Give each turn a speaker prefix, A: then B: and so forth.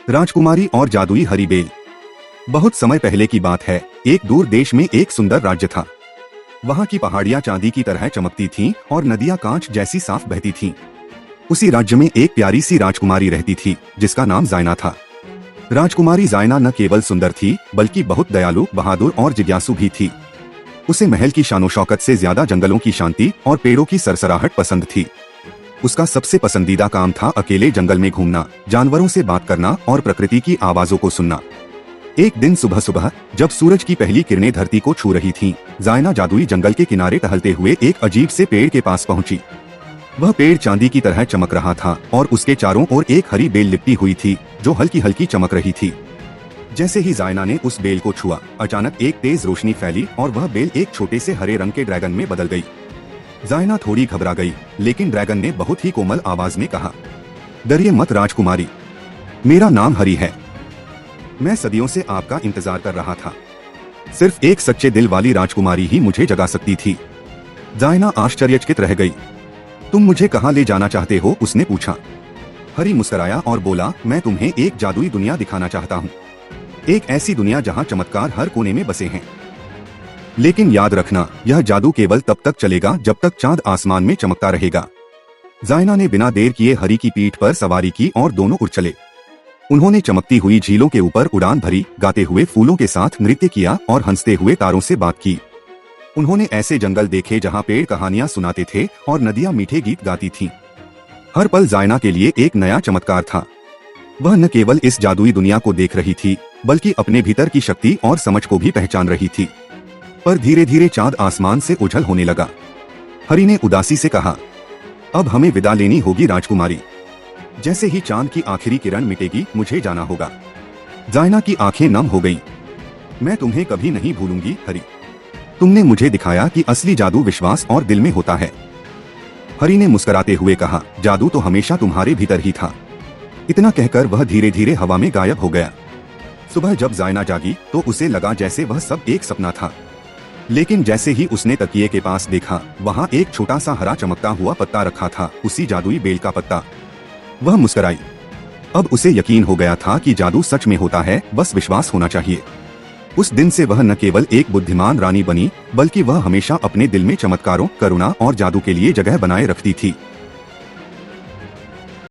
A: राजकुमारी और जादुई हरी बेल। बहुत समय पहले की बात है। एक दूर देश में एक सुंदर राज्य था। वहाँ की पहाड़ियाँ चांदी की तरह चमकती थीं और नदियाँ कांच जैसी साफ बहती थीं। उसी राज्य में एक प्यारी सी राजकुमारी रहती थी जिसका नाम जायना था। राजकुमारी जायना न केवल सुंदर थी बल्कि बहुत दयालु, बहादुर और जिज्ञासु भी थी। उसे महल की शानो शौकत से ज्यादा जंगलों की शांति और पेड़ों की सरसराहट पसंद थी। उसका सबसे पसंदीदा काम था अकेले जंगल में घूमना, जानवरों से बात करना और प्रकृति की आवाजों को सुनना। एक दिन सुबह सुबह जब सूरज की पहली किरणें धरती को छू रही थीं, जायना जादुई जंगल के किनारे टहलते हुए एक अजीब से पेड़ के पास पहुंची। वह पेड़ चांदी की तरह चमक रहा था और उसके चारों ओर एक हरी बेल लिपटी हुई थी जो हल्की हल्की चमक रही थी। जैसे ही जायना ने उस बेल को छुआ, अचानक एक तेज रोशनी फैली और वह बेल एक छोटे से हरे रंग के ड्रैगन में बदल गई। जायना थोड़ी घबरा गई, लेकिन ड्रैगन ने बहुत ही कोमल आवाज में कहा, डरिए मत राजकुमारी, मेरा नाम हरी है। मैं सदियों से आपका इंतजार कर रहा था। सिर्फ एक सच्चे दिल वाली राजकुमारी ही मुझे जगा सकती थी। जायना आश्चर्यचकित रह गई। तुम मुझे कहाँ ले जाना चाहते हो? उसने पूछा। हरी मुस्कुराया और बोला, मैं तुम्हें एक जादुई दुनिया दिखाना चाहता हूँ। एक ऐसी दुनिया जहाँ चमत्कार हर कोने में बसे हैं। लेकिन याद रखना, यह जादू केवल तब तक चलेगा जब तक चांद आसमान में चमकता रहेगा। जायना ने बिना देर किए हरी की पीठ पर सवारी की और दोनों उड़ चले। उन्होंने चमकती हुई झीलों के ऊपर उड़ान भरी, गाते हुए फूलों के साथ नृत्य किया और हंसते हुए तारों से बात की। उन्होंने ऐसे जंगल देखे जहाँ पेड़ कहानियां सुनाते थे और नदियां मीठे गीत गाती थीं। हर पल जायना के लिए एक नया चमत्कार था। वह न केवल इस जादुई दुनिया को देख रही थी बल्कि अपने भीतर की शक्ति और समझ को भी पहचान रही थी। पर धीरे धीरे चांद आसमान से उछल होने लगा। हरी ने उदासी से कहा, अब हमें विदा लेनी होगी राजकुमारी। जैसे ही चांद की आखिरी किरण मिटेगी मुझे जाना होगा। जायना की आंखें नम हो गईं। मैं तुम्हें कभी नहीं भूलूंगी हरी। तुमने मुझे दिखाया कि असली जादू विश्वास और दिल में होता है। हरी ने मुस्कुराते हुए कहा, जादू तो हमेशा तुम्हारे भीतर ही था। इतना कहकर वह धीरे धीरे हवा में गायब हो गया। सुबह जब जायना जागी तो उसे लगा जैसे वह सब एक सपना था। लेकिन जैसे ही उसने तकिए के पास देखा, वहाँ एक छोटा सा हरा चमकता हुआ पत्ता रखा था, उसी जादुई बेल का पत्ता। वह मुस्कुराई। अब उसे यकीन हो गया था कि जादू सच में होता है, बस विश्वास होना चाहिए। उस दिन से वह न केवल एक बुद्धिमान रानी बनी बल्कि वह हमेशा अपने दिल में चमत्कारों, करुणा और जादू के लिए जगह बनाए रखती थी।